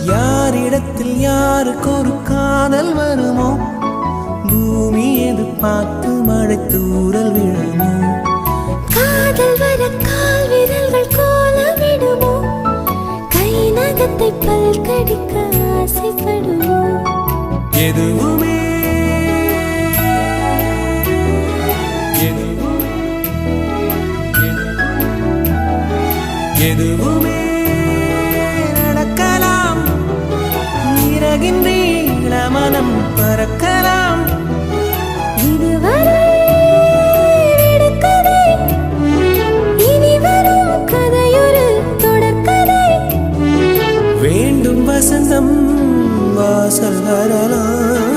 யாரிடத்தில் யாருக்கு ஒரு காதல் வருமோ பூமி எதிர்பார்த்து மழை தூறல் விழுமோ காதல் வர கால் விரல்கள் கோலமிடுமோ கை நகத்தை பல் கடிக்க ஆசைப்படுமோ எதுவுமே எதுவுமே நடக்கலாம் இறகின் மனம் பறக்கலாம் இதுவரை விடுகதை இனி வரும் கதையொரு தொடர்கதை வேண்டும் வசந்தம் வாசல் வரலாம்